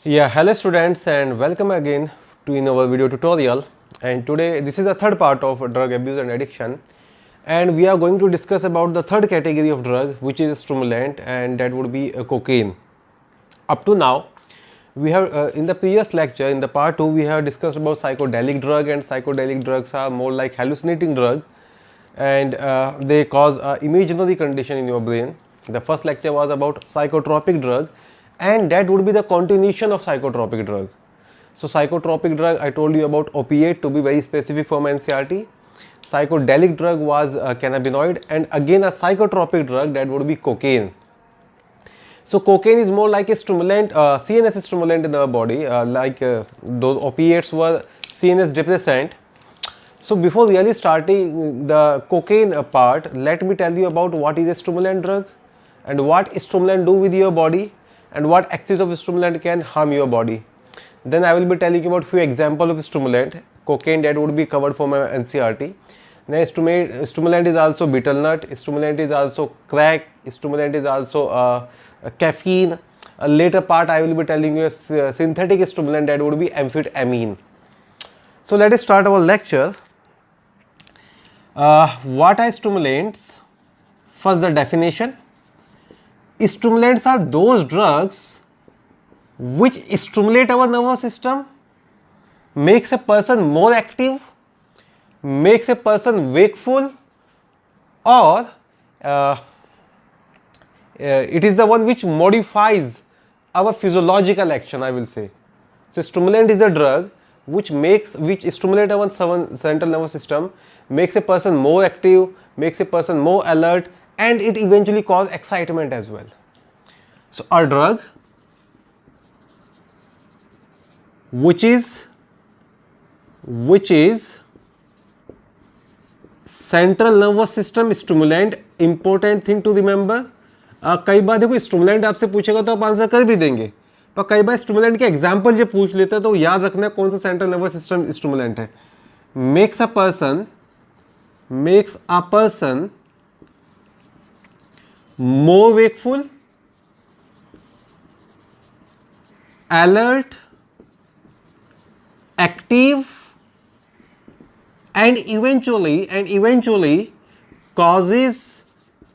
Yeah, hello students and welcome again to in our video tutorial. And today this is the third part of drug abuse and addiction, and we are going to discuss about the third category of drug, which is stimulant, and that would be cocaine. Up to now we have in the previous lecture, in the part 2, we have discussed about psychedelic drug, and psychedelic drugs are more like hallucinating drug, and they cause imaginary condition in your brain. The first lecture was about psychotropic drug, and that would be the continuation of psychotropic drug. So psychotropic drug, I told you about opiate, to be very specific from NCERT. Psychedelic drug was cannabinoid, and again a psychotropic drug, that would be cocaine. So cocaine is more like a stimulant, CNS stimulant in our body, those opiates were CNS depressant. So before really starting the cocaine part, let me tell you about what is a stimulant drug and what stimulant do with your body and what excess of stimulant can harm your body. Then I will be telling you about few examples of stimulant. Cocaine, that would be covered from NCERT. Then stimulant is also betel nut, stimulant is also crack, stimulant is also caffeine. A later part I will be telling you a synthetic stimulant, that would be amphetamine. So let us start our lecture. What are stimulants? First, the definition. Stimulants are those drugs which stimulate our nervous system, makes a person more active, makes a person wakeful, or it is the one which modifies our physiological action, I will say. So stimulant is a drug which stimulate our central nervous system, makes a person more active, makes a person more alert, and it eventually causes excitement as well. So a drug which is central nervous system stimulant, important thing to remember. कई बार देखो stimulant आपसे पूछेगा तो आप answer कर भी देंगे, पर कई बार स्टिमुलेंट के एग्जाम्पल जब पूछ लेते हैं तो याद रखना है कौन सा सेंट्रल नर्वस सिस्टम स्टिमुलेंट है. Makes a person more wakeful, alert, active, and eventually causes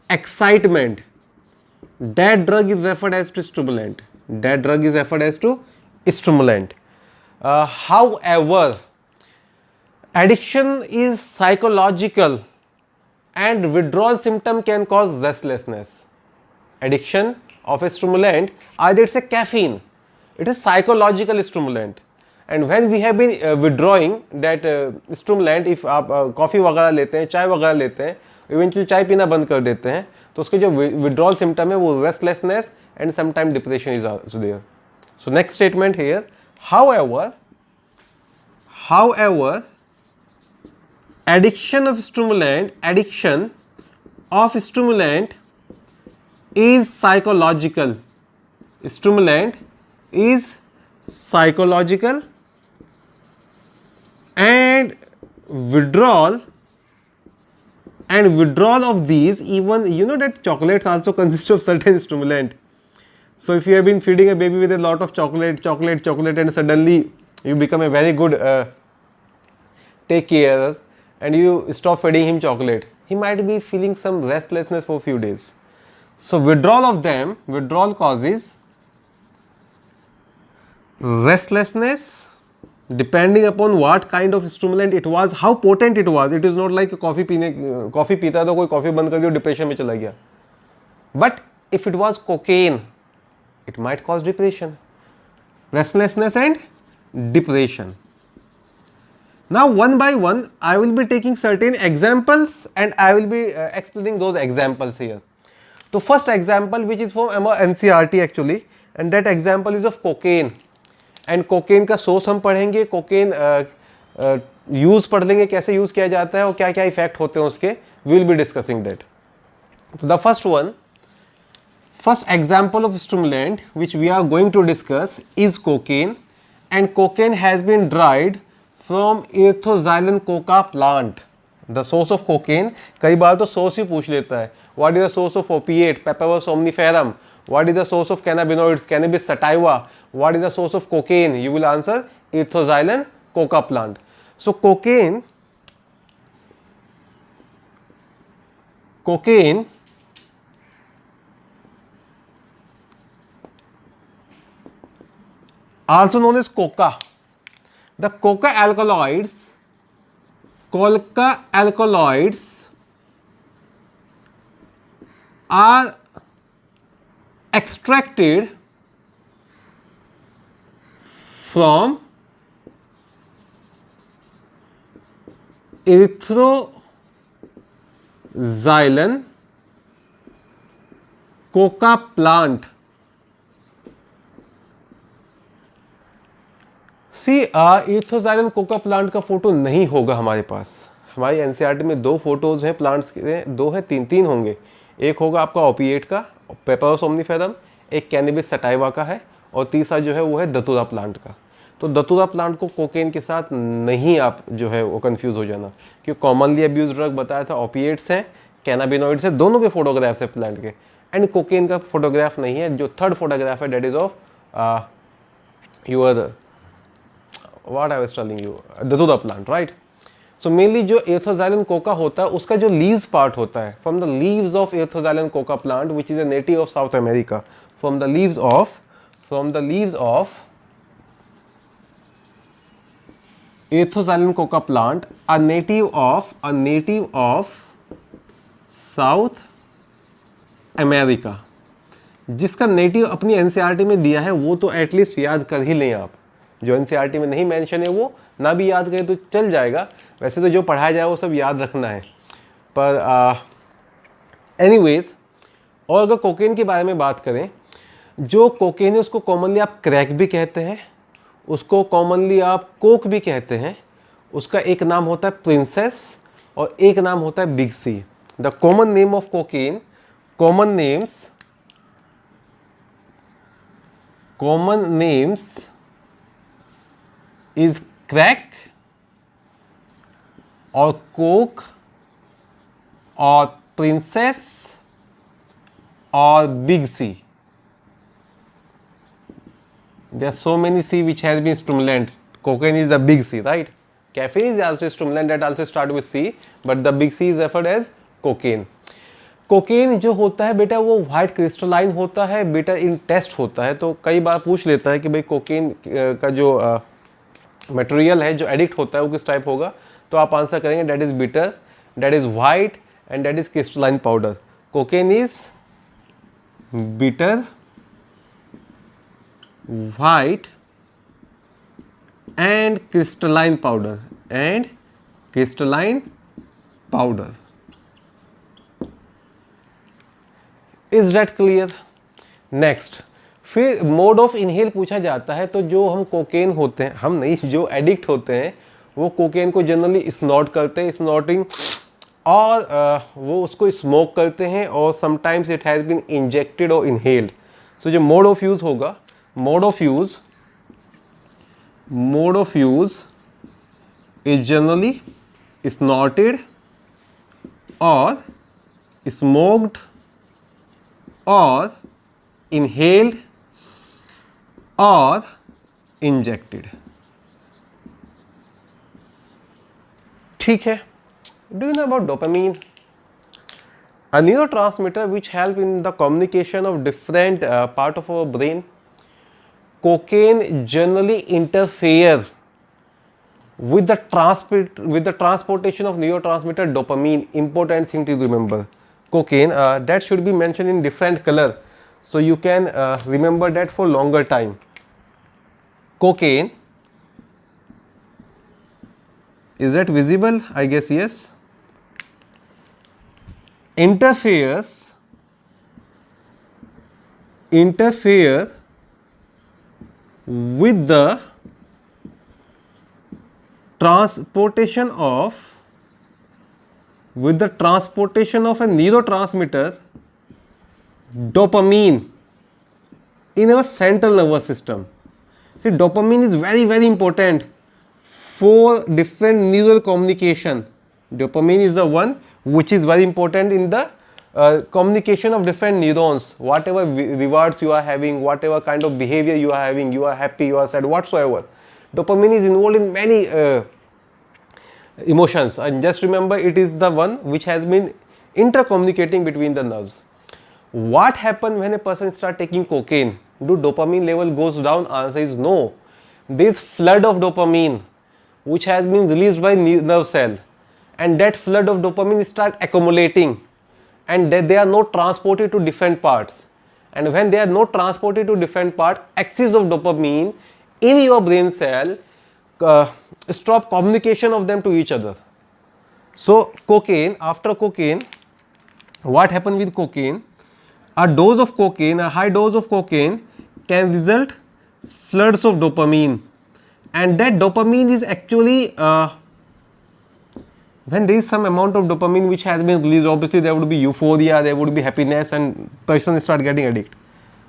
excitement. That drug is referred as to stimulant. However, addiction is psychological, and withdrawal symptom can cause restlessness. Addiction of a stimulant, either it's a caffeine, it is psychological stimulant, and when we have been withdrawing that stimulant, if आप coffee वगैरह लेते हैं, चाय वगैरह लेते हैं, eventually चाय पीना बंद कर देते हैं, तो उसके जो withdrawal symptom है वो restlessness and sometimes depression is also there. So next statement here, however, addiction of stimulant is psychological. Stimulant is psychological, and withdrawal of these, even you know that chocolates also consist of certain stimulant. So if you have been feeding a baby with a lot of chocolate, and suddenly you become a very good take care, and you stop feeding him chocolate, he might be feeling some restlessness for a few days. So withdrawal causes restlessness, depending upon what kind of stimulant it was, how potent it was. It is not like coffee पीता तो कोई coffee बंद कर दिया depression में चला गया. But if it was cocaine, it might cause depression, restlessness and depression. Now one by one I will be taking certain examples and I will be explaining those examples here. So first example, which is from NCERT actually, and that example is of cocaine. And cocaine का source हम पढ़ेंगे, cocaine use पढ़ लेंगे, कैसे use किया जाता है और क्या क्या इफेक्ट होते हैं उसके, we will be discussing that. So the first example of stimulant which we are going to discuss is cocaine, and cocaine has been derived from Erythrocylon coca plant. The source of cocaine, कई बार तो source ही पूछ लेता है. What is the source of opiate, Papaver somniferum. What is the source of cannabinoids, Cannabis sativa. What is the source of cocaine, you will answer Erythroxylon coca plant. So cocaine also known as coca. The coca alkaloids are extracted from erythroxylon coca plant. Erythroxylon coca plant का photo नहीं होगा हमारे पास. हमारी NCERT में 2 photos हैं plants के, 2 है 3 होंगे. एक होगा आपका ओपिएट का, पेपावर सोमनीफेरम, एक कैनबिस सटाइवा का है, और तीसरा जो है वो है दतूरा प्लांट का. तो दतूरा प्लांट को कोकेन के साथ नहीं आप जो है वो कंफ्यूज हो जाना, क्योंकि कॉमनली अब्यूज ड्रग बताया था ओपिएट्स हैं, कैनाबिनोइड्स हैं, दोनों के फोटोग्राफ्स है प्लांट के, एंड कोकेन का फोटोग्राफ नहीं है. जो थर्ड फोटोग्राफ है that is of your what I was telling you, datura plant, right? So mainly जो erythroxylon coca होता है उसका जो leaves part होता है, from the leaves of erythroxylon coca plant which is a native of South America, from the leaves of erythroxylon coca plant, a native of South America, जिसका native अपनी NCERT में दिया है वो तो एटलीस्ट याद कर ही लें आप. जो एनसीईआरटी में नहीं मेंशन है वो ना भी याद करें तो चल जाएगा. वैसे तो जो पढ़ाया जाए वो सब याद रखना है. पर एनीवेज, और अगर कोकेन के बारे में बात करें, जो कोकेन है उसको कॉमनली आप क्रैक भी कहते हैं, उसको कॉमनली आप कोक भी कहते हैं. उसका एक नाम होता है प्रिंसेस और एक नाम होता है big C. The common name of cocaine, common names is crack or coke or princess or big C. There are so many C which has been stimulant. Cocaine is the big C, right? Caffeine is also a stimulant that also start with C, but the big C is referred as cocaine. Cocaine जो होता है बेटा वो white crystalline होता है बेटा, इन test होता है. तो कई बार पूछ लेता है कि भाई कोकेन का जो मटेरियल है जो एडिक्ट होता है वो किस टाइप होगा, तो आप आंसर करेंगे that is bitter, that is white and that is crystalline powder. Cocaine is bitter, white and crystalline powder. Is that clear? Next, फिर मोड ऑफ इनहेल पूछा जाता है. तो जो हम कोकेन होते हैं, हम नहीं, जो एडिक्ट होते हैं वो कोकेन को जनरली स्नॉट करते हैं, स्नॉटिंग, और वो उसको स्मोक करते हैं, और sometimes it has been injected और इनहेल्ड. सो जो मोड ऑफ यूज़ होगा, mode of use is generally snorted और स्मोक्ड और inhaled or injected. ठीक है. Do you know about dopamine? A neurotransmitter which help in the communication of different part of our brain. Cocaine generally interfere with the transportation of neurotransmitter dopamine. Important thing to remember. Cocaine that should be mentioned in different color, so you can remember that for longer time. Cocaine, is that visible? I guess yes. Interfere with the transportation of a neurotransmitter dopamine in our central nervous system. See, dopamine is very, very important for different neural communication. Dopamine is the one which is very important in the communication of different neurons. Whatever rewards you are having, whatever kind of behavior you are having, you are happy, you are sad, whatsoever, dopamine is involved in many emotions. And just remember, it is the one which has been intercommunicating between the nerves. What happens when a person starts taking cocaine? Do dopamine level goes down? Answer is no. This flood of dopamine which has been released by nerve cell, and that flood of dopamine start accumulating, and they are not transported to different parts. And when they are not transported to different parts, excess of dopamine in your brain cell stop communication of them to each other. So cocaine, after cocaine, what happens with cocaine? A dose of cocaine, a high dose of cocaine can result floods of dopamine, and that dopamine is actually when there is some amount of dopamine which has been released, obviously there would be euphoria, there would be happiness, and person start getting addicted.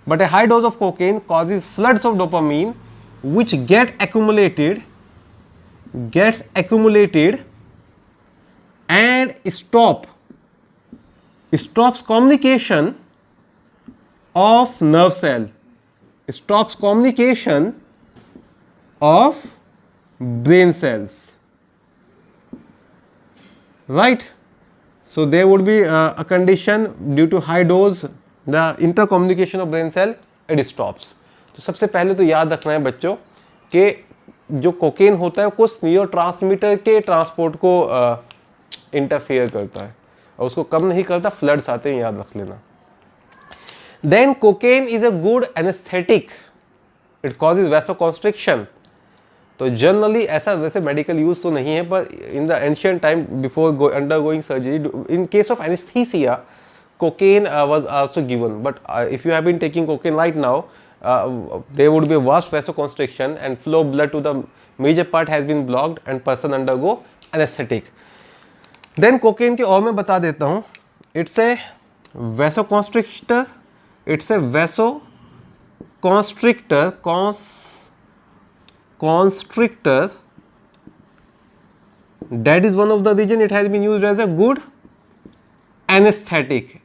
But a high dose of cocaine causes floods of dopamine which gets accumulated and stops communication of nerve cell, stops communication of brain cells, right? So there would be a condition due to high dose, the intercommunication of brain cell, it stops. तो सबसे पहले तो याद रखना है बच्चों कि जो कोकेन होता है कुछ न्यूरोट्रांसमीटर के ट्रांसपोर्ट को इंटरफेयर करता है और उसको कम नहीं करता, फ्लड्स आते हैं, याद रख लेना. Then cocaine is a good anesthetic. It causes vasoconstriction. तो जनरली ऐसा वैसे मेडिकल यूज तो नहीं है, पर in the ancient time before undergoing surgery, in case of anaesthesia, cocaine was also given. But if you have been taking cocaine right now, there would be a vast vasoconstriction and flow of blood to the major part has been blocked and person undergo anesthetic. Then cocaine के और मैं बता देता हूँ. It's a vasoconstrictor. It's a vasoconstrictor. Constrictor. That is one of the reason it has been used as a good anesthetic.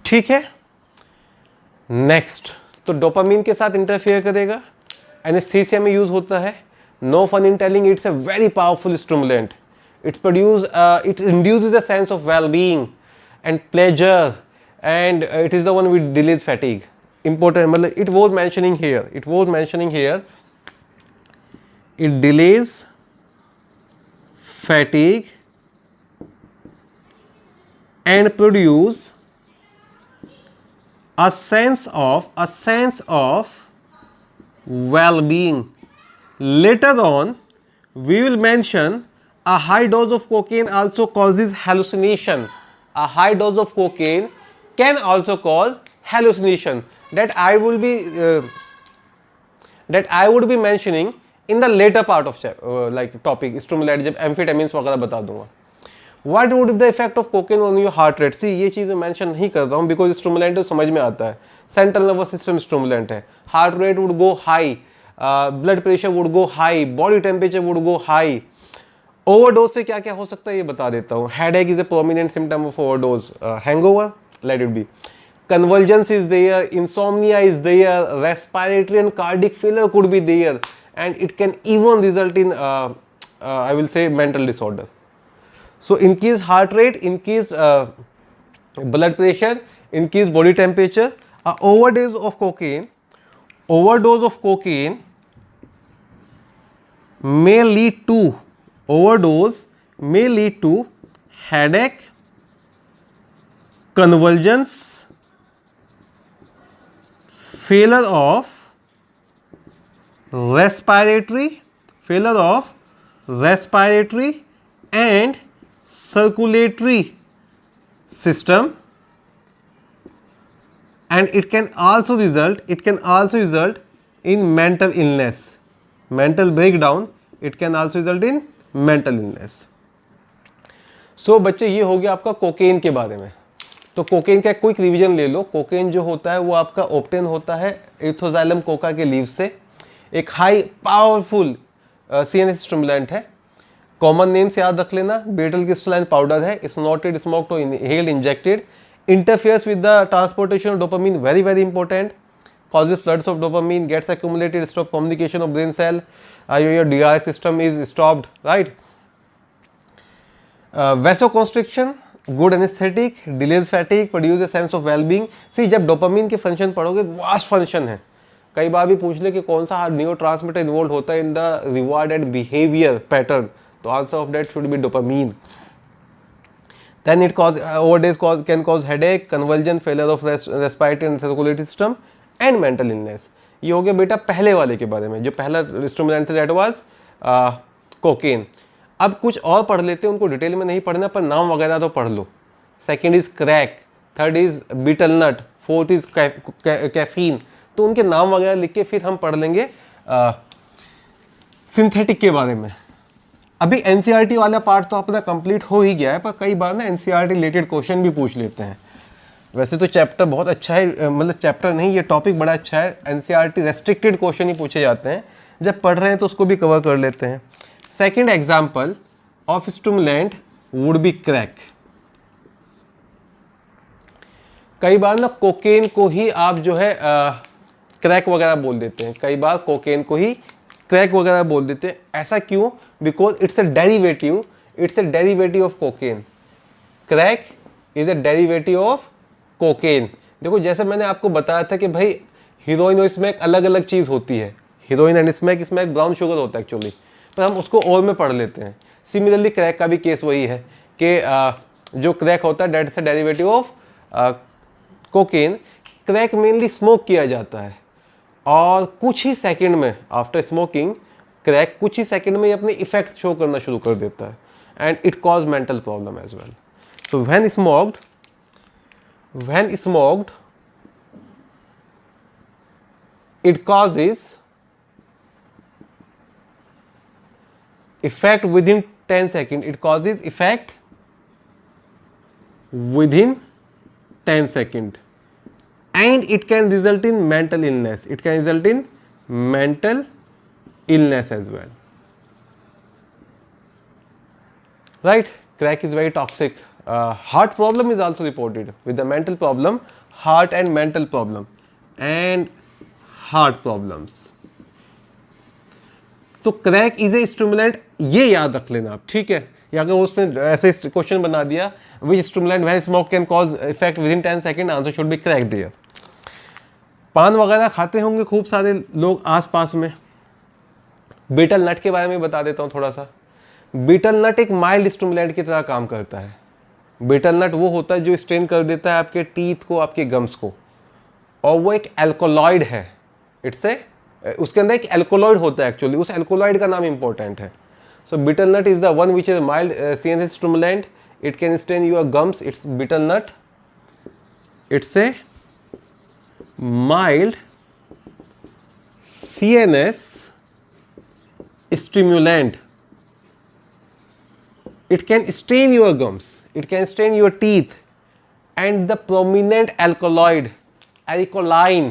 ठीक है. Next, तो dopamine के साथ इंटरफेयर करेगा, एनेस्थीसिया में यूज होता है. No fun in telling, it's a very powerful stimulant. it induces a sense of well-being and pleasure, and it is the one which delays fatigue. Important, it was mentioning here, it delays fatigue and produce a sense of well-being. Later on we will mention a high dose of cocaine also causes hallucination. A high dose of cocaine can also cause hallucination, that I would be mentioning in the later part of like topic stimulant, जब amphetamines वगैरह बता दूंगा. What would be the effect of cocaine on your heart rate? See, ये चीज़ मैं mention नहीं कर रहा हूँ because stimulant तो समझ में आता है, central nervous system stimulant है. Heart rate would go high, blood pressure would go high, body temperature would go high. Overdose से क्या क्या हो सकता है ये बता देता हूँ. Headache is a prominent symptom of overdose. Hangover, let it be. Convulsions is there, insomnia is there, respiratory and cardiac failure could be there, and it can even result in I will say mental disorder. So increased heart rate, increased blood pressure, increased body temperature. Overdose of cocaine may lead to headache, convulsions, failure of respiratory and circulatory system, and it can also result in mental illness, mental breakdown. It can also result in mental illness. So बच्चे, ये हो गया आपका cocaine के बारे में. तो cocaine का क्विक रिवीजन ले लो. कोकेन जो होता है वो आपका ऑब्टेन होता है एथोजाइलम कोका के लीव से. एक हाई पावरफुल CNS स्टिमुलेंट है। कॉमन नेम्स याद रख लेना, बेटल क्रिस्टलाइन पाउडर है, स्नॉटेड, स्मोक्ड और inhaled, injected, interferes with the transportation of dopamine, very very important, causes floods of dopamine, gets accumulated, stop communication of brain cell, your DRS system is stopped, right? Vasoconstriction, good anesthetic, delays fatigue, produce a sense of well-being. See, जब dopamine के function पढ़ोगे, vast function है। कई बार भी पूछ ले कि कौन सा न्यूरोट्रांसमीटर इन्वॉल्व होता है in the reward and behaviour pattern, तो answer of that should be dopamine. Then it can cause headache, convulsion, failure of respiratory and circulatory system and mental illness. ये हो गया बेटा पहले वाले के बारे में, जो पहला स्टिमुलेंट था दैट वाज कोकेन। अब कुछ और पढ़ लेते हैं, उनको डिटेल में नहीं पढ़ना पर नाम वगैरह तो पढ़ लो। Second is crack, third is betel nut, fourth is caffeine. तो उनके नाम वगैरह लिख के फिर हम पढ़ लेंगे सिंथेटिक के बारे में। अभी एनसीईआरटी वाला पार्ट तो अपना कंप्लीट हो ही गया है, पर कई बार ना एनसीईआरटी रिलेटेड क्वेश्चन भी पूछ लेते हैं। वैसे तो चैप्टर बहुत अच्छा है, मतलब चैप्टर नहीं, ये टॉपिक बड़ा अच्छा है। एनसीईआरटी रेस्ट्रिक्टेड क्वेश्चन ही पूछे जाते हैं, जब पढ़ रहे हैं तो उसको भी कवर कर लेते हैं। Second example of stimulant would B crack. कई बार ना कोकेन को ही आप जो है क्रैक वगैरह बोल देते हैं, कई बार कोकेन को ही क्रैक वगैरह बोल देते हैं। ऐसा क्यों? Because it's a derivative of cocaine. Crack is a derivative of cocaine. देखो जैसे मैंने आपको बताया था कि भाई हीरोइन और स्मैक अलग अलग चीज़ होती है, heroine and smack, smack brown sugar होता है एक्चुअली, पर हम उसको और में पढ़ लेते हैं। सिमिलरली क्रैक का भी केस वही है कि जो क्रैक होता है that is a derivative of cocaine. Crack mainly smoke किया जाता है और कुछ ही सेकंड में आफ्टर स्मोकिंग क्रैक कुछ ही सेकंड में अपने इफेक्ट शो करना शुरू कर देता है and it cause mental problem as well. So when smoked, it causes effect within 10 seconds. It causes effect within 10 seconds, and it can result in mental illness. It can result in mental illness as well. Right? Crack is very toxic. Heart problem is also reported with the mental problem, heart and mental problem and heart problems. तो crack is a stimulant, ये याद रख लेना आप, ठीक है। या अगर उसने ऐसे क्वेश्चन बना दिया which stimulant when smoke can cause effect within 10 second, answer should be crack there. पान वगैरह खाते होंगे खूब सारे लोग आसपास में। बीटल नट के बारे में बता देता हूँ थोड़ा सा। बीटल नट एक माइल्ड स्टिमुलेंट की तरह काम करता है। बीटल नट वो होता है जो स्ट्रेन कर देता है आपके टीथ को, आपके गम्स को, और वो एक एल्कोलॉइड है। इट्स ए, उसके अंदर एक एल्कोलॉइड होता है एक्चुअली, उस एल्कोलॉइड का नाम इंपॉर्टेंट है। So betel nut is the one which is mild CNS stimulant, it can strain your gums, it's betel nut, it's a mild CNS stimulant. It can stain your gums, it can stain your teeth, and the prominent alkaloid, ericoline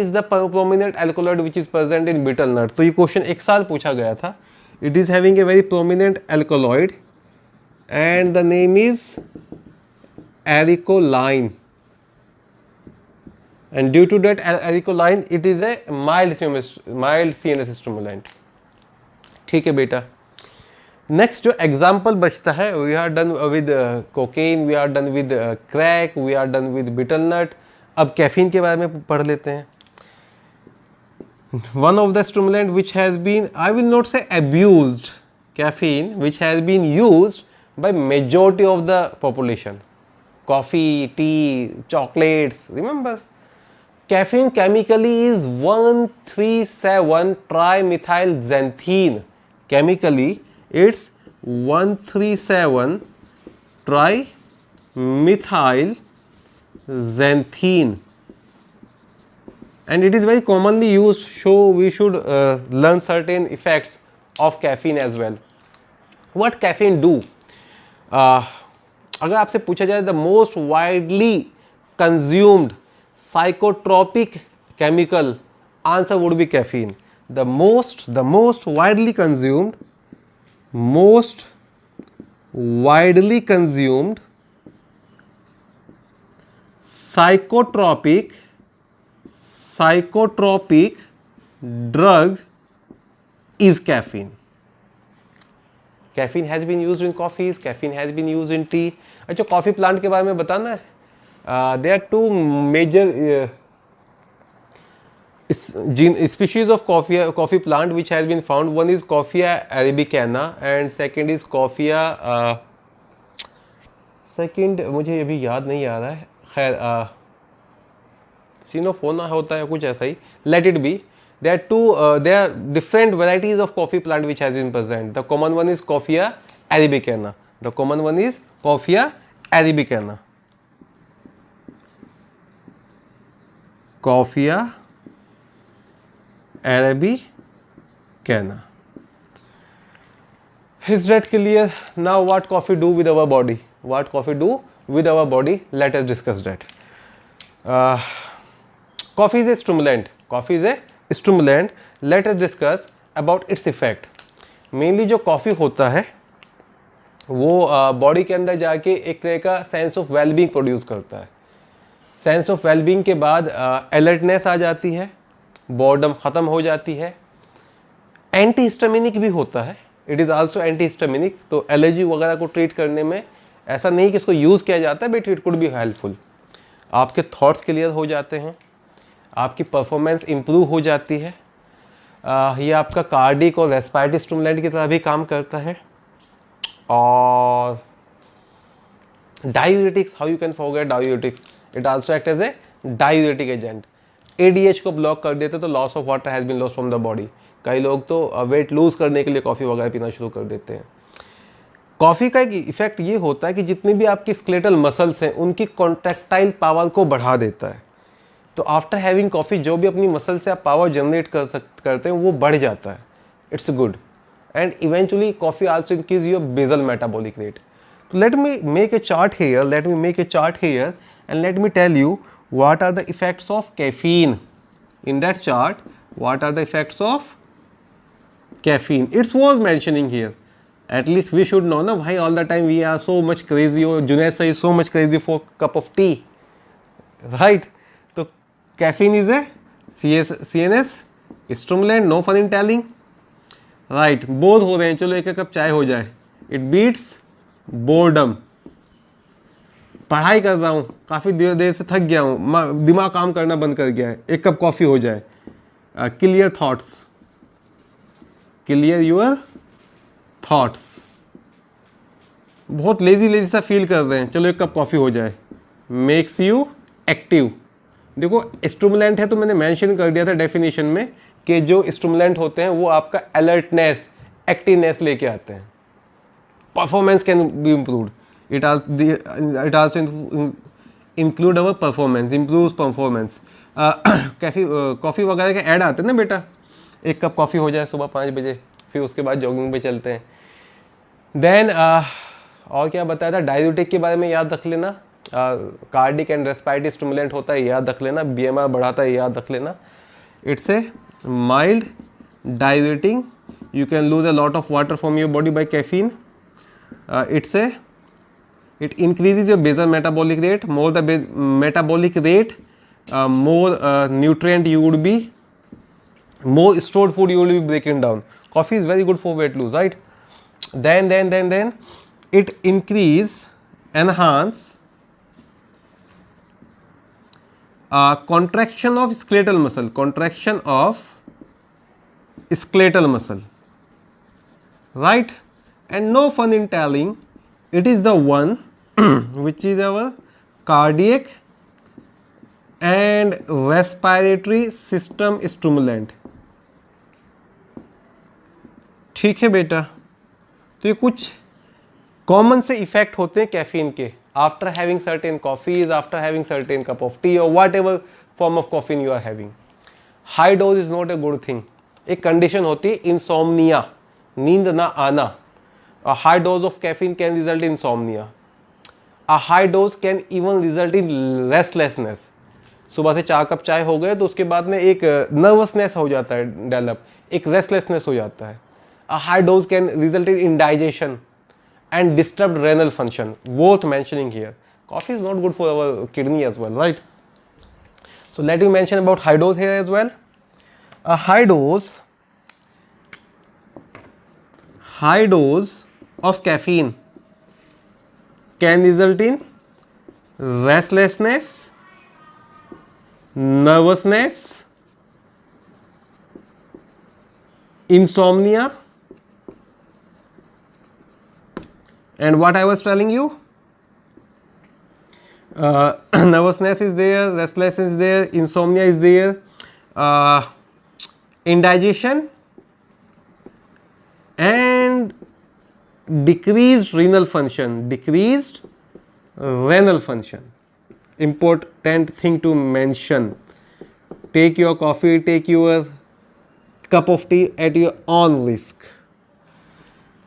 is the prominent alkaloid which is present in betel nut. तो ये question एक साल पूछा गया था। It is having a very prominent alkaloid and the name is ericoline, and due to that ericoline it is a mild CNS stimulant. ठीक है बेटा। नेक्स्ट जो एग्जाम्पल बचता है, we are done with cocaine, we are done with crack, we are done with betel nut. अब caffeine के बारे में पढ़ लेते हैं। One of the stimulant which has been, I will not say abused, caffeine which has been used by majority of the population. Coffee, tea, chocolates, remember caffeine chemically is 137 trimethylxanthine. Chemically it's 137 trimethylxanthine, and it is very commonly used, so we should learn certain effects of caffeine as well. What caffeine do? अगर आपसे पूछा जाए the most widely consumed psychotropic chemical, answer would be caffeine. the most widely consumed psychotropic drug is caffeine. Caffeine has been used in coffees, caffeine has been used in tea. अच्छा, coffee plant के बारे में बताना है. There are two major species of coffee plant which has been found. One is Coffea arabicana and second is Coffea second मुझे अभी याद नहीं आ रहा है. खैर सिनोफोना होता है कुछ ऐसा ही. Let it be. There are different varieties of coffee plant which has been present. The common one is Coffea arabicana. Coffea arabicana. Is that clear? Now what coffee do with our body? Let us discuss that. Coffee is a stimulant. Let us discuss about its effect. Mainly जो coffee होता है वो body के अंदर जाके एक तरह का सेंस ऑफ वेलबींग प्रोड्यूस करता है. सेंस ऑफ वेलबींग के बाद अलर्टनेस आ जाती है, बोर्डम ख़त्म हो जाती है. एंटी हिस्टामिनिक भी होता है, it is also anti histaminic. तो एलर्जी वगैरह को ट्रीट करने में ऐसा नहीं कि इसको यूज़ किया जाता है, but it could be helpful. आपके थॉट्स क्लियर हो जाते हैं, आपकी परफॉर्मेंस इम्प्रूव हो जाती है. ये आपका कार्डिक और रेस्पिरेटरी स्टिमुलेंट की तरह भी काम करता है. और diuretics, how you can forget diuretics, it also act as a diuretic agent. ADH को ब्लॉक कर देते तो loss of water has been lost from the body. कई लोग तो वेट लूज करने के लिए कॉफ़ी वगैरह पीना शुरू कर देते हैं. कॉफ़ी का एक इफेक्ट ये होता है कि जितनी भी आपकी स्केलेटल मसल्स हैं उनकी कॉन्ट्रैक्टाइल पावर को बढ़ा देता है. तो आफ्टर हैविंग कॉफ़ी जो भी अपनी मसल से आप पावर जनरेट करते हैं वो बढ़ जाता है. It's good. And eventually coffee also increase your basal metabolic rate. तो let me make a chart here and let me tell you what are the effects of caffeine. In that chart, what are the effects of caffeine? It's worth mentioning here. At least we should know na why all the time we are so much crazy, or Junaid sir is so much crazy for cup of tea, right? So caffeine is a CNS stimulant. No fun in telling, right? Bore हो रहे हैं, चलो एक cup चाय हो जाए. It beats boredom. पढ़ाई कर रहा हूँ, काफ़ी देर से थक गया हूँ, दिमाग काम करना बंद कर गया है, एक कप कॉफ़ी हो जाए. Clear your thoughts. बहुत लेजी सा फील कर रहे हैं, चलो एक कप कॉफ़ी हो जाए. Makes you active. देखो स्टिमुलेंट है तो मैंने मेंशन कर दिया था डेफिनेशन में कि जो स्टिमुलेंट होते हैं वो आपका अलर्टनेस, एक्टिवनेस लेके आते हैं. Performance can be improved. It also include our performance, improves performance. Coffee वगैरह के ऐड आते हैं ना बेटा, एक कप कॉफ़ी हो जाए सुबह 5 बजे, फिर उसके बाद जॉगिंग पे चलते हैं. देन और क्या बताया था, डायूरेटिक के बारे में याद रख लेना. कार्डिक एंड रेस्पिरेटरी स्टिमुलेंट होता है, याद रख लेना. BMR बढ़ाता है, याद रख लेना. It's a mild diuretic. You can lose a lot of water from your body by caffeine. It increases your basal metabolic rate. More the metabolic rate, more nutrient you would be, more stored food you will be breaking down. Coffee is very good for weight loss, right? Then it enhance contraction of skeletal muscle, right? And no fun in telling, it is the one which is our cardiac and respiratory system stimulant. ठीक है बेटा. तो ये कुछ common से effect होते हैं caffeine के after having certain coffees, after having certain cup of tea और whatever form of caffeine you are having. High dose is not a good thing. एक कंडीशन होती है इंसोम्निया, नींद ना आना. A high dose of caffeine can result in insomnia. A high dose can even result in restlessness. सुबह से 4 cup चाय हो गए तो उसके बाद में एक नर्वसनेस हो जाता है डेवलप, एक रेस्टलेसनेस हो जाता है. A high dose can result in indigestion and disturbed renal function, worth mentioning here. Coffee is not good for our kidney as well, right? So let me mention about high dose here as well. A high dose of caffeine can result in restlessness, nervousness, insomnia, and what I was telling you, nervousness is there, restlessness is there, insomnia is there, indigestion and decreased renal function. Important thing to mention. Take your coffee, take your cup of tea at your own risk.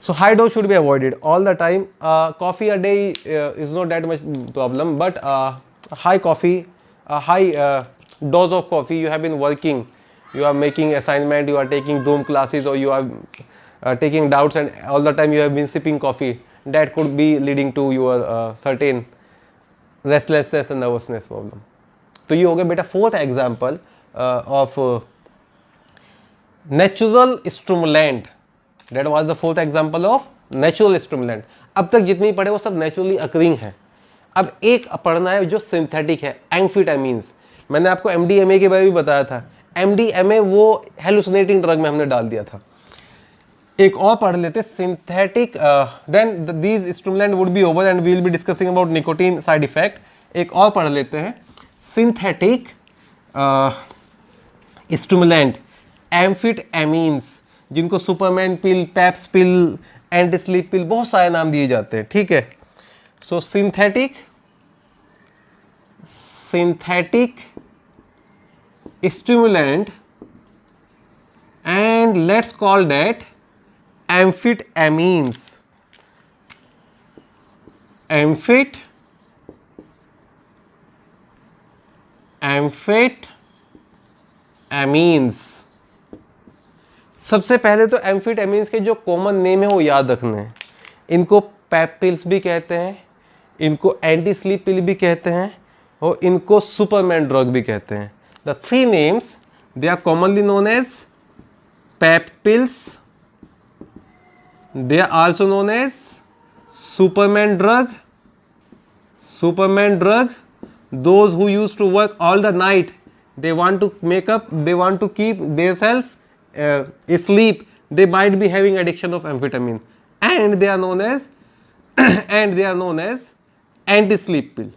So high dose should be avoided all the time. Coffee a day is not that much problem, but high dose of coffee, you have been working, you are making assignment, you are taking Zoom classes, or you are taking doubts, and all the time you have been sipping coffee, that could be leading to your certain restlessness and nervousness problem. तो ये हो गया बेटा fourth example of natural stimulant. That was the fourth example of natural stimulant. अब तक जितनी पढ़े वो सब नेचुरली अकरिंग है. अब एक पढ़ना है जो सिंथेटिक है, एम्फीटामीन्स. मैंने आपको MDMA के बारे में बताया था. MDMA वो हेलुसिनेटिंग ड्रग में हमने डाल दिया था. एक और पढ़ लेते synthetic, then these stimulant would be over and we will be discussing about nicotine side effect. एक और पढ़ लेते हैं सिंथेटिक स्टिमुलेंट एम्फीटामीन्स, जिनको superman pill, peps pill, anti sleep pill, बहुत सारे नाम दिए जाते हैं. ठीक है. So synthetic stimulant and let's call that amphetamines. Amphetamines. सबसे पहले तो एम्फीटामीन्स के जो कॉमन नेम है वो याद रखने हैं. इनको पेप पिल्स भी कहते हैं, इनको एंटी स्लीप पिल भी कहते हैं, और इनको सुपरमैन ड्रग भी कहते हैं. The three names, they are commonly known as pep pills, they are also known as Superman drug. Those who used to work all the night, they want to keep themselves sleep, they might be having addiction of amphetamine, and they are known as anti-sleep pill.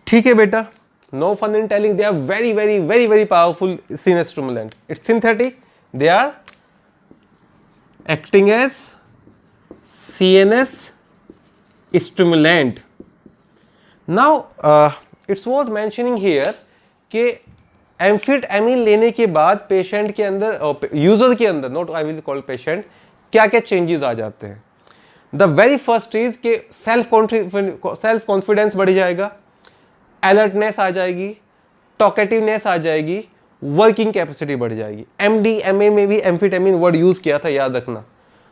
ठीक है बेटा. No fun in telling, they are very powerful CNS stimulant. It's synthetic, they are acting as CNS stimulant. Now it's worth mentioning here कि एम्फीटामीन लेने के बाद patient के अंदर, user के अंदर, not I will call patient, क्या क्या चेंजेस आ जाते हैं. द वेरी फर्स्ट इज कि सेल्फ कॉन्फिडेंस बढ़ जाएगा, अलर्टनेस आ जाएगी, टॉकेटिवनेस आ जाएगी, वर्किंग कैपेसिटी बढ़ जाएगी. MDMA में भी एम्फीटामीन वर्ड यूज किया था, याद रखना.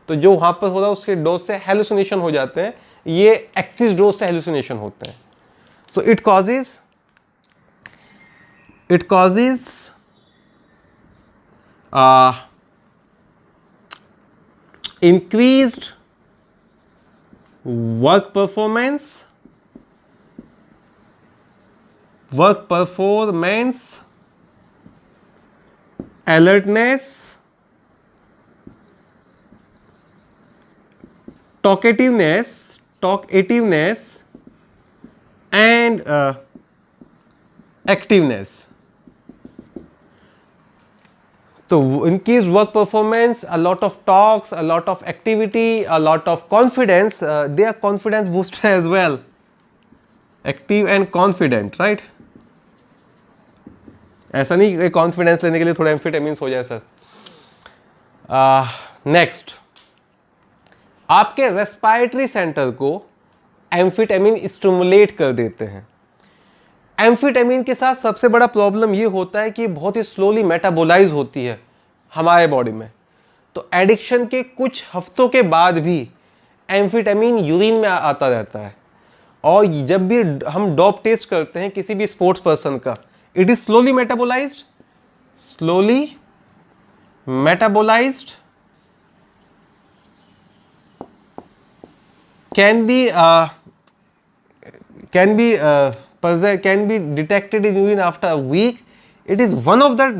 तो जो वहां पर हो रहा है उसके डोज से हेलुसिनेशन हो जाते हैं, ये एक्सिस डोज से हेलुसिनेशन होते हैं. So it causes increased work performance, alertness, talkativeness and activeness. So increased work performance, a lot of talks, a lot of activity, a lot of confidence. They are confidence booster as well. Active and confident, right? ऐसा नहीं कि confidence लेने के लिए थोड़ा एम्फीटामीन्स हो जाए sir. Next, आपके रेस्पिरेटरी सेंटर को एम्फीटामीन स्टिमुलेट कर देते हैं. एम्फीटेमिन के साथ सबसे बड़ा प्रॉब्लम ये होता है कि बहुत ही स्लोली मेटाबोलाइज होती है हमारे बॉडी में। तो एडिक्शन के कुछ हफ्तों के बाद भी एम्फीटेमिन यूरिन में आता रहता है, और जब भी हम डोप टेस्ट करते हैं किसी भी स्पोर्ट्स पर्सन का, it is slowly metabolised, slowly metabolised, can be detected in urine after a week. It is one of the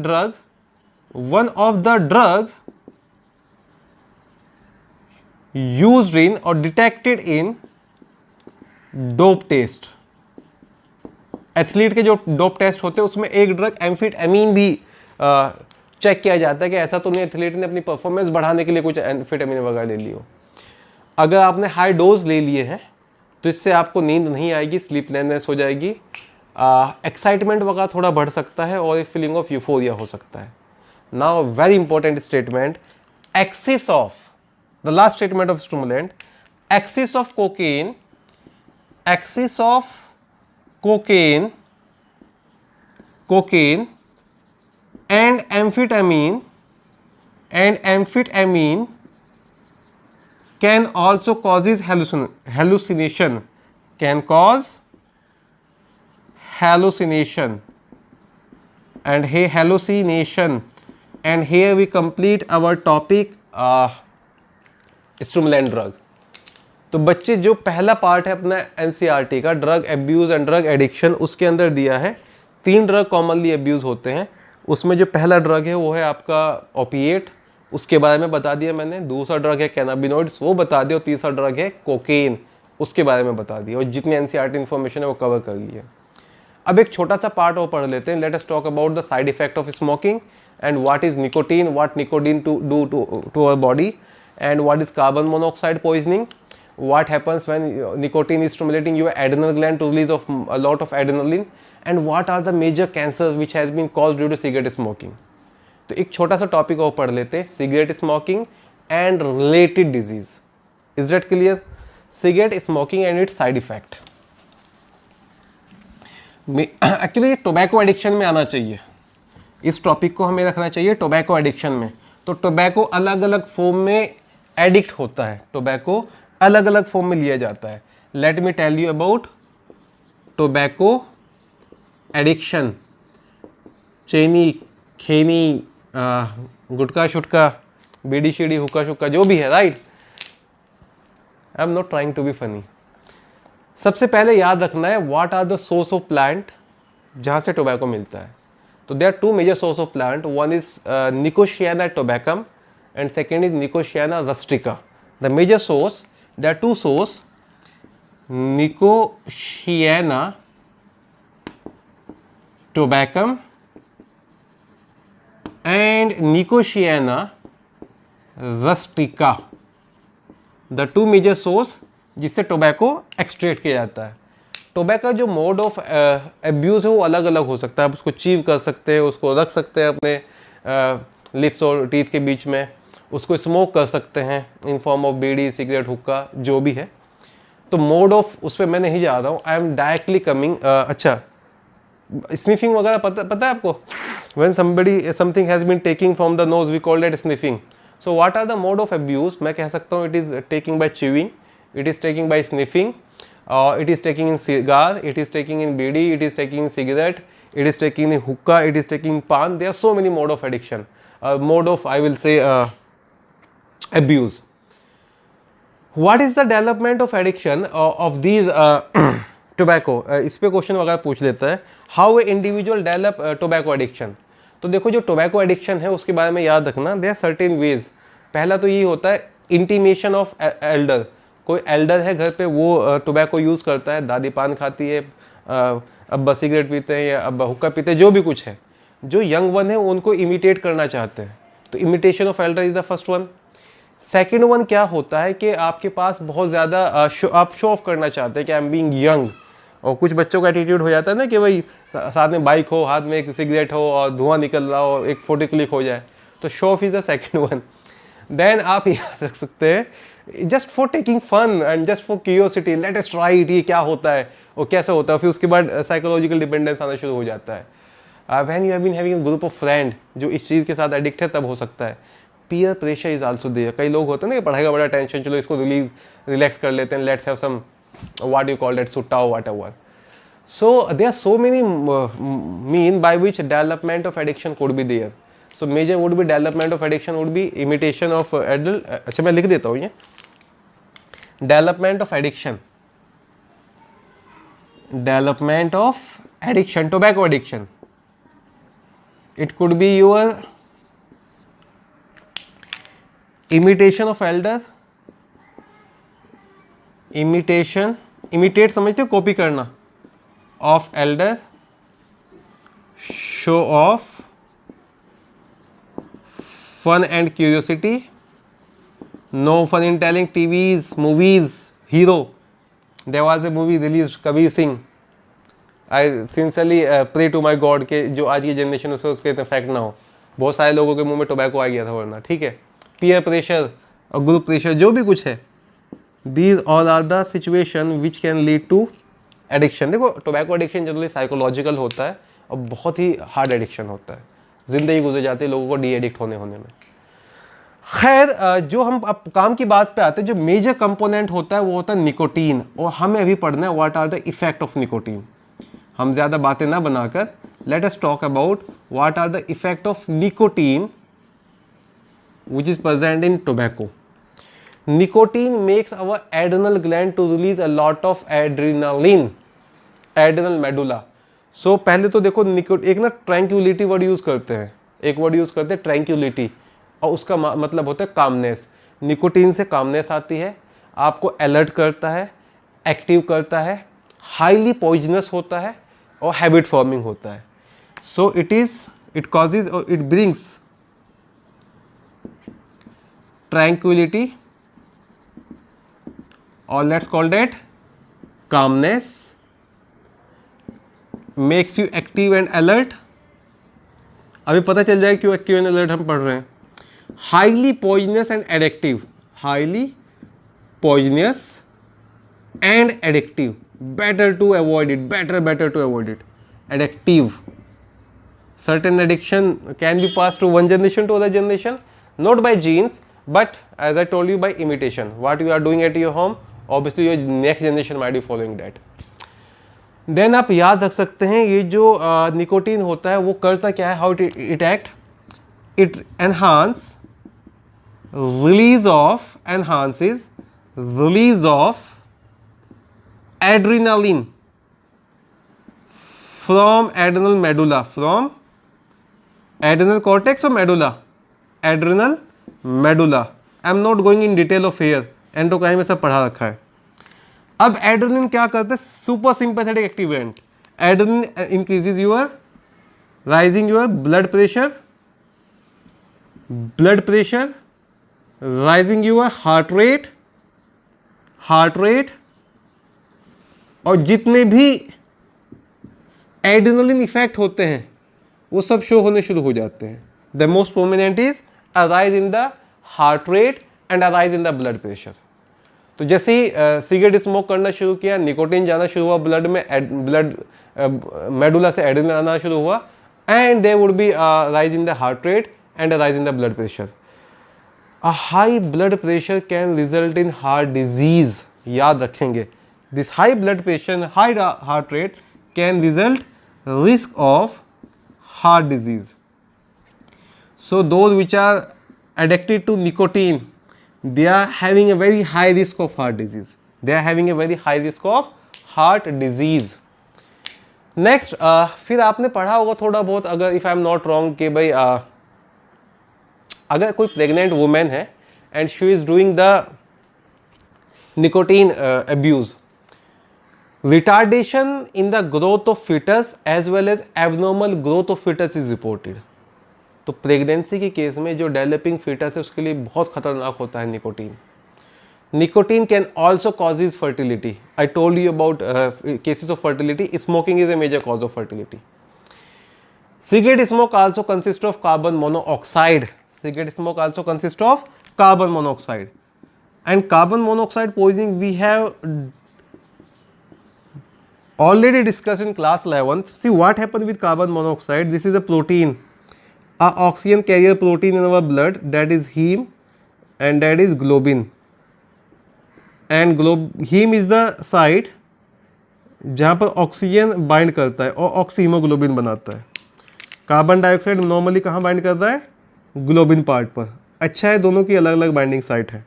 drug used in or detected in dope test. Athlete के जो dope test होते हैं उसमें एक drug एम्फीटेमिन भी check किया जाता है कि ऐसा तो नहीं एथलीट ने अपनी परफॉर्मेंस बढ़ाने के लिए कुछ एम्फीटेमिन वगैरह ले ली हो। अगर आपने हाई डोज ले लिए हैं तो इससे आपको नींद नहीं आएगी, स्लीपलेसनेस हो जाएगी, एक्साइटमेंट वगैरह थोड़ा बढ़ सकता है और एक फीलिंग ऑफ यूफोरिया हो सकता है। Now very important statement, excess of the last statement of stimulant, excess of cocaine and amphetamine can also causes hallucination, can cause hallucination, and here we complete our topic stimulant drug. तो बच्चे जो पहला part है अपना NCERT का drug abuse and drug addiction, उसके अंदर दिया है 3 ड्रग कॉमनली एब्यूज होते हैं। उसमें जो पहला ड्रग है वो है आपका ओपिएट, उसके बारे में बता दिया मैंने। दूसरा ड्रग है कैनाबिनॉइड्स, वो बता दिया। और तीसरा ड्रग है कोकेन, उसके बारे में बता दिया। और जितनी एनसीईआरटी इन्फॉर्मेशन है वो कवर कर लिया। अब एक छोटा सा पार्ट और पढ़ लेते हैं। Let us talk about the side effect of smoking and what is nicotine, what nicotine do to our body, and what is carbon monoxide poisoning, what happens when nicotine is stimulating your adrenal gland to release of a lot of adrenaline, and what are the major cancers which has been caused due to cigarette smoking. तो एक छोटा सा topic और पढ़ लेते हैं, cigarette smoking and related disease. Is that clear? Cigarette smoking and it's side effect. Actually tobacco addiction में आना चाहिए, इस टॉपिक को हमें रखना चाहिए टोबैको एडिक्शन में। तो टोबैको अलग अलग फॉर्म में एडिक्ट होता है, टोबैको अलग अलग फॉर्म में लिया जाता है। Let me tell you about tobacco addiction. चेनी, खैनी, गुटखा शुटका, बीड़ी शीड़ी, हुक्का शुक्का, जो भी है, right? I am not trying to be funny. सबसे पहले याद रखना है what are the source of plant जहाँ से टोबैको मिलता है। तो there are 2 major source of plant, one is nicotiana tabacum and second is nicotiana rustica. The major source, there are 2 sources, Nicotiana tobacum and Nicotiana rustica, the 2 major source जिससे tobacco extract किया जाता है। Tobacco जो mode of abuse है वो अलग अलग हो सकता है। आप उसको चीव कर सकते हैं, उसको रख सकते हैं अपने लिप्स और टीथ के बीच में, उसको स्मोक कर सकते हैं in form of bidi, cigarette, हुक्का, जो भी है। तो मोड ऑफ उस पर मैं नहीं जा रहा हूँ, आई एम डायरेक्टली कमिंग। अच्छा, स्निफिंग वगैरह पता है आपको? When something has been taking from the nose we call that sniffing. So what are the mode of abuse? मैं कह सकता हूँ it is taking by chewing, it is taking by sniffing, it is taking in cigar, it is taking in beedi, it is taking in cigarette, it is taking hookah, it is taking pan. There are so many mode of addiction, mode of, I will say, abuse. What is the development of addiction of these tobacco? इस पे question वगैरह पूछ लेता है, how a individual develop tobacco addiction. तो देखो जो tobacco addiction है उसके बारे में याद रखना, there are certain ways. पहला तो ये होता है intimation of elder. कोई elder है घर पे, वो tobacco यूज़ करता है, दादी पान खाती है, अब्बा सिगरेट पीते हैं या अब्बा हुक्का पीते हैं, जो भी कुछ है, जो यंग वन है उनको इमिटेट करना चाहते हैं, तो imitation of Elder is the first one. Second one क्या होता है कि आपके पास बहुत ज़्यादा आप शो ऑफ करना चाहते हैं कि आई एम बीइंग यंग, और कुछ बच्चों का एटीट्यूड हो जाता है ना कि भाई साथ में बाइक हो, हाथ में एक सिगरेट हो और धुआं निकल रहा हो, एक फोटो क्लिक हो जाए, तो show off is the second one. Then आप याद रख सकते हैं just for taking fun and just for curiosity, let us try it, ये क्या होता है और कैसे होता है। फिर उसके बाद साइकोलॉजिकल डिपेंडेंस आना शुरू हो जाता है। When you have been having a group of friend जो इस चीज़ के साथ एडिक्ट है, तब हो सकता है। Peer pressure is also there. कई लोग होते हैं ना कि पढ़ाई का बड़ा टेंशन, चलो इसको रिलैक्स कर लेते हैं, let's have some what you call that सुट्टा और whatever. So there are so many mean by which development of addiction could be there. So major would be development of addiction would be imitation of adult. अच्छा मैं लिख देता हूँ ये development of addiction, development of addiction, tobacco addiction. It could be your imitation of elder, imitate समझते हो, copy करना of elder, show off, fun and curiosity, no fun in telling TVs, movies, hero. There was a movie released, Kabir Singh. I sincerely pray to my God कि जो आज की generation उसको उसके effect ना हो। बहुत सारे लोगों के मुंह में टोबैको आ गया था वरना, ठीक है। पीयर प्रेशर और ग्रुप प्रेशर जो भी कुछ है, these all are the situation which can lead to addiction. देखो टोबैको एडिक्शन जनरली साइकोलॉजिकल होता है और बहुत ही हार्ड एडिक्शन होता है, ज़िंदगी गुजर जाती है लोगों को डी एडिक्ट होने में। खैर जो हम अब काम की बात पे आते हैं, जो मेजर कंपोनेंट होता है वो होता है निकोटीन, और हमें अभी पढ़ना है what are the effect of nicotine. हम ज़्यादा बातें ना बनाकर let us talk about what are the effect of nicotine which is present in tobacco. Nicotine makes our adrenal gland to release a lot of adrenaline, adrenal medulla. So पहले तो देखो एक ना ट्रैंक्विलिटी वर्ड यूज करते हैं, एक word use करते हैं ट्रैंक्विलिटी, और उसका मतलब होता है कामनेस। निकोटीन से कामनेस आती है, आपको अलर्ट करता है, एक्टिव करता है, हाईली पॉइजनस होता है और हैबिट फॉर्मिंग होता है। सो इट कॉजेज और it brings tranquillity, or let's call that calmness, makes you active and alert. अभी पता चल जाए क्यों एक्टिव एंड अलर्ट हम पढ़ रहे हैं। Highly poisonous and addictive, highly poisonous and addictive, better to avoid it, better to avoid it. Addictive, certain addiction can be passed to one generation to other generation, not by genes but as I told you by imitation. What you are doing at your home, obviously your next generation might be following that. Then आप याद रख सकते हैं ये जो nicotine होता है वो करता क्या है, how it act, it enhances release of adrenaline from adrenal medulla, from adrenal cortex or medulla, adrenal medulla. I am not going in detail of here, endocrine में सब पढ़ा रखा है। अब एड्रेनलिन क्या करता है, super sympathetic activant. Adrenaline increases your raising your blood pressure, raising your heart rate, और जितने भी एड्रेनलिन इफेक्ट होते हैं वो सब शो होने शुरू हो जाते हैं। The most prominent is a rise in the heart rate and a rise in the blood pressure. तो जैसे ही सिगरेट स्मोक करना शुरू किया, निकोटीन जाना शुरू हुआ ब्लड में, ब्लड मेडुला से एड्रेनलिन आना शुरू हुआ, and there would be rise in the heart rate and a rise in the blood pressure. A high blood pressure can result in heart disease. याद रखेंगे, this high blood pressure, high heart rate can result risk of heart disease. So those which are addicted to nicotine, they are having a very high risk of heart disease. They are having a very high risk of heart disease. Next, फिर आपने पढ़ा होगा थोड़ा बहुत, अगर if I am not wrong, कि भाई अगर कोई प्रेग्नेंट वुमेन है and she is doing the nicotine abuse, retardation in the growth of fetus as well as abnormal growth of fetus is reported. तो प्रेगनेंसी के केस में जो developing foetus है उसके लिए बहुत खतरनाक होता है nicotine. Nicotine can also causes fertility. I told you about cases of fertility. Smoking is a major cause of fertility. Cigarette smoke also consist of carbon monoxide. Cigarette smoke also consist of carbon monoxide. And carbon monoxide poisoning we have already discussed in class 11th. See what happened with carbon monoxide. This is a protein, a oxygen carrier protein in our blood, that is heme and that is globin. And heme is the site जहाँ पर oxygen bind करता है और oxyhaemoglobin बनाता है. Carbon dioxide normally कहाँ bind करता है? ग्लोबिन पार्ट पर. अच्छा है, दोनों की अलग अलग बाइंडिंग साइट है.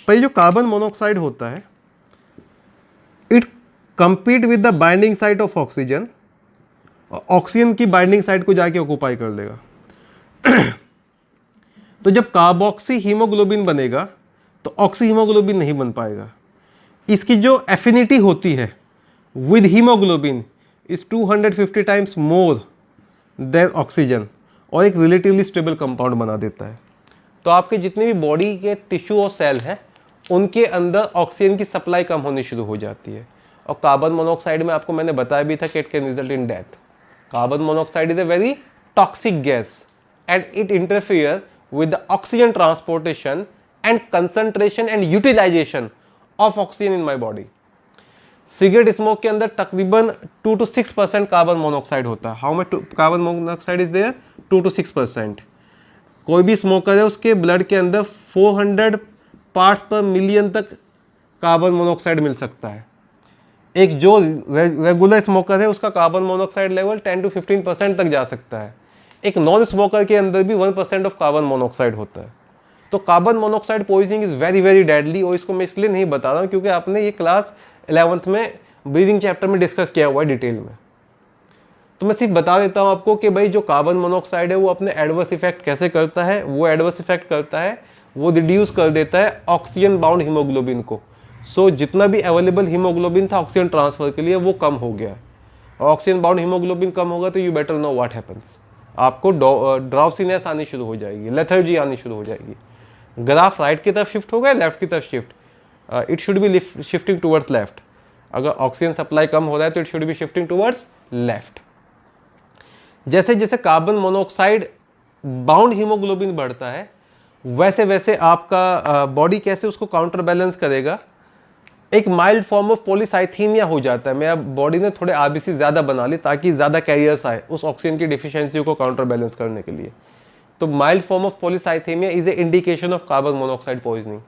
पर ये जो कार्बन मोनोऑक्साइड होता है, it compete with the binding site of oxygen, oxygen की बाइंडिंग साइट को जाके ऑक्यूपाई कर लेगा. तो जब कार्बोक्सी हीमोग्लोबिन बनेगा तो ऑक्सी हीमोग्लोबिन नहीं बन पाएगा. इसकी जो एफिनिटी होती है with haemoglobin is 250 times more than oxygen और एक रिलेटिवली स्टेबल कंपाउंड बना देता है. तो आपके जितने भी बॉडी के टिश्यू और सेल हैं उनके अंदर ऑक्सीजन की सप्लाई कम होनी शुरू हो जाती है. और कार्बन मोनोऑक्साइड में आपको मैंने बताया भी था कि it can result in death. Carbon monoxide is a very toxic gas and it interfere with the oxygen transportation and concentration and utilization of oxygen in my body. Cigarette smoke के अंदर तकरीबन 2 to 6% कार्बन मोनोऑक्साइड होता है. How much carbon monoxide is there? 2 to 6%. कोई भी smoker है उसके blood के अंदर 400 पार्ट्स पर मिलियन तक कार्बन मोनोऑक्साइड मिल सकता है. एक जो रेगुलर स्मोकर है उसका कार्बन मोनोऑक्साइड लेवल 10 to 15% तक जा सकता है. एक नॉन स्मोकर के अंदर भी 1% ऑफ कार्बन मोनोऑक्साइड होता है. तो carbon monoxide poisoning is very very deadly. और इसको मैं इसलिए नहीं बता रहा हूँ क्योंकि आपने ये क्लास 11th में ब्रीदिंग चैप्टर में डिस्कस किया हुआ है डिटेल में. तो मैं सिर्फ बता देता हूँ आपको कि भाई जो कार्बन मोनोऑक्साइड है वो अपने एडवर्स इफेक्ट कैसे करता है. वो एडवर्स इफेक्ट करता है, वो रिड्यूस कर देता है ऑक्सीजन बाउंड हीमोग्लोबिन को. सो जितना भी अवेलेबल हीमोग्लोबिन था ऑक्सीजन ट्रांसफर के लिए वो कम हो गया. और ऑक्सीजन बाउंड हीमोग्लोबिन कम होगा तो you better know what happens. आपको ड्राउसीनेस आनी शुरू हो जाएगी, लेथर्जी आनी शुरू हो जाएगी. ग्राफ राइट की तरफ शिफ्ट होगा, लेफ्ट की तरफ shift. It should be shifting towards left. अगर ऑक्सीजन सप्लाई कम हो रहा है तो it should be shifting towards left. जैसे जैसे कार्बन मोनोऑक्साइड बाउंड हीमोग्लोबिन बढ़ता है वैसे वैसे आपका बॉडी कैसे उसको काउंटर बैलेंस करेगा. एक माइल्ड फॉर्म ऑफ पॉलीसाइथीमिया हो जाता है. मेरा बॉडी ने थोड़े आरबीसी ज़्यादा बना ली ताकि ज़्यादा कैरियर्स आए उस ऑक्सीजन की डिफिशियंसी को काउंटर बैलेंस करने के लिए. तो mild form of polycythaemia is a indication of carbon monoxide poisoning.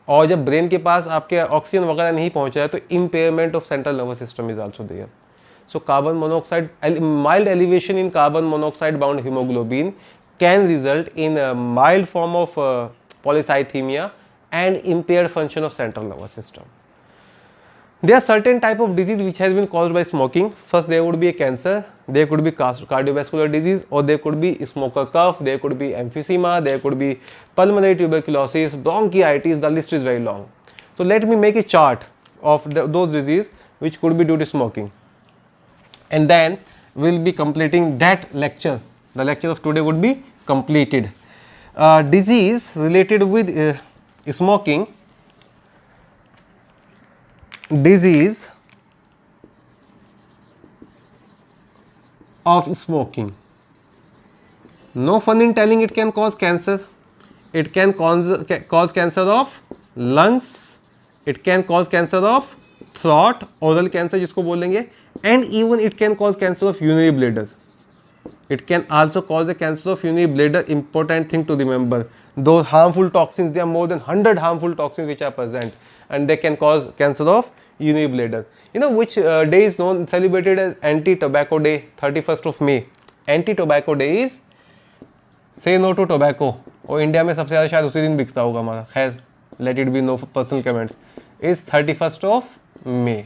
और जब ब्रेन के पास आपके ऑक्सीजन वगैरह नहीं पहुंचा है तो impairment of central nervous system is also there. So carbon monoxide, mild elevation in carbon monoxide bound haemoglobin can result in a mild form of polycythemia and impaired function of central nervous system. There are certain type of disease which has been caused by smoking. First there would be a cancer, there could be cardiovascular disease, or there could be smoker cough, there could be emphysema, there could be pulmonary tuberculosis, bronchitis, the list is very long. So let me make a chart of those disease which could be due to smoking, and then we will be completing that lecture. The lecture of today would be completed. Disease related with smoking. Disease of smoking. No fun in telling it can cause cancer. It can cause cancer of lungs. It can cause cancer of throat, oral cancer जिसको बोलेंगे, and even it can cause cancer of urinary bladder. It can also cause a cancer of urinary bladder. Important thing to remember, those harmful toxins, there are more than 100 harmful toxins which are present and they can cause cancer of urinary bladder. You know which day is known, celebrated as anti-tobacco day? 31st of May. Anti-tobacco day is say no to tobacco. और India में सबसे ज़्यादा शायद उसी दिन बिकता होगा हमारा. खैर, let it be no personal comments. Is 31st of May.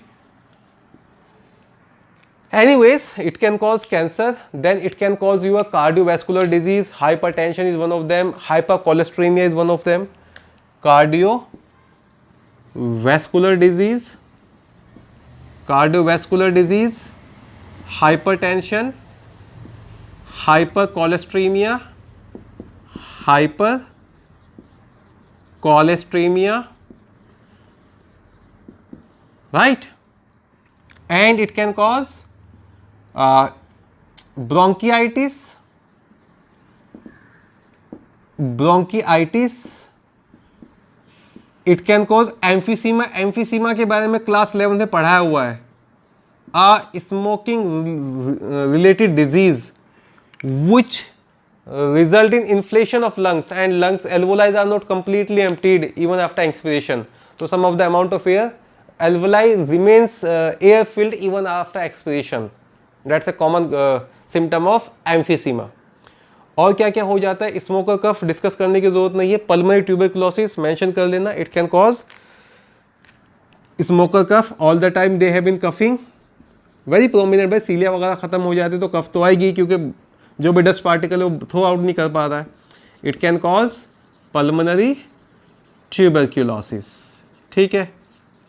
Anyways, it can cause cancer, then it can cause your cardiovascular disease. Hypertension is one of them, hypercholesteremia is one of them. Cardiovascular disease, hypertension, hypercholesteremia, right? And it can cause bronchitis, it can cause emphysema. Emphysema के बारे में class 11 में पढ़ाया हुआ है। A smoking related disease which result in inflation of lungs and lungs alveoli are not completely emptied even after expiration. So some of the amount of air alveoli remains air filled even after expiration. That's a common symptom of emphysema. और क्या क्या हो जाता है? Smoker कफ discuss करने की जरूरत नहीं है। पल्मोनरी ट्यूबरकुलोसिस मेंशन कर लेना, it can cause smoker cough. All the time they have been coughing very prominent. भाई सीलिया वगैरह खत्म हो जाते तो कफ तो आएगी, क्योंकि जो भी डस्ट पार्टिकल है वो थ्रो आउट नहीं कर पा रहा है। It can cause pulmonary tuberculosis, ठीक है,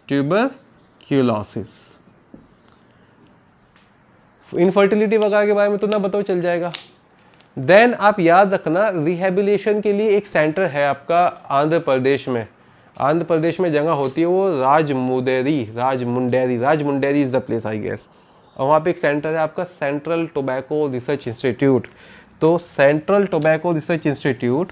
ट्यूबरक्यूलोसिस। इनफर्टिलिटी वगैरह के बारे में तो ना बताओ, चल जाएगा। देन आप याद रखना, रिहेबिलिटेशन के लिए एक सेंटर है आपका आंध्र प्रदेश में। आंध्र प्रदेश में जगह होती है वो Rajahmundry is the place I guess. और वहाँ पे एक सेंटर है आपका सेंट्रल टोबैको रिसर्च इंस्टीट्यूट। तो central tobacco research institute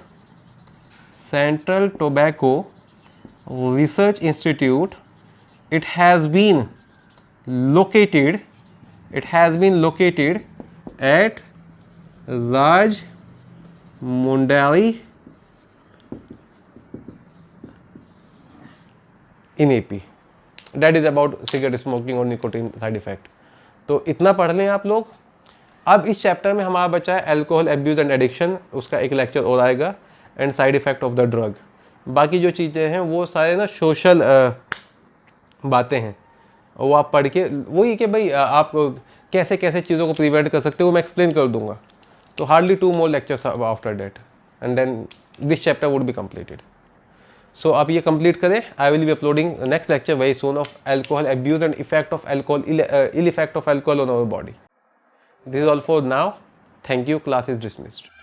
it has been located at Rajmundry in AP. That is about cigarette smoking और निकोटीन साइड इफेक्ट। तो इतना पढ़ लें आप लोग। अब इस चैप्टर में हमारा बचा है अल्कोहल एब्यूज़ एंड एडिक्शन, उसका एक लेक्चर और आएगा, and side effect of the drug. बाकी जो चीज़ें हैं वो सारे ना सोशल बातें हैं, वो आप पढ़ के वही कि भाई आप कैसे कैसे चीज़ों को प्रिवेंट कर सकते हो वो मैं एक्सप्लेन कर दूंगा। तो hardly 2 more lectures after that and then this chapter would be completed. So आप ये कंप्लीट करें। I will be uploading next lecture very soon of alcohol abuse and effect of alcohol, ill effect of alcohol on our body. This is all for now. Thank you. Class is dismissed.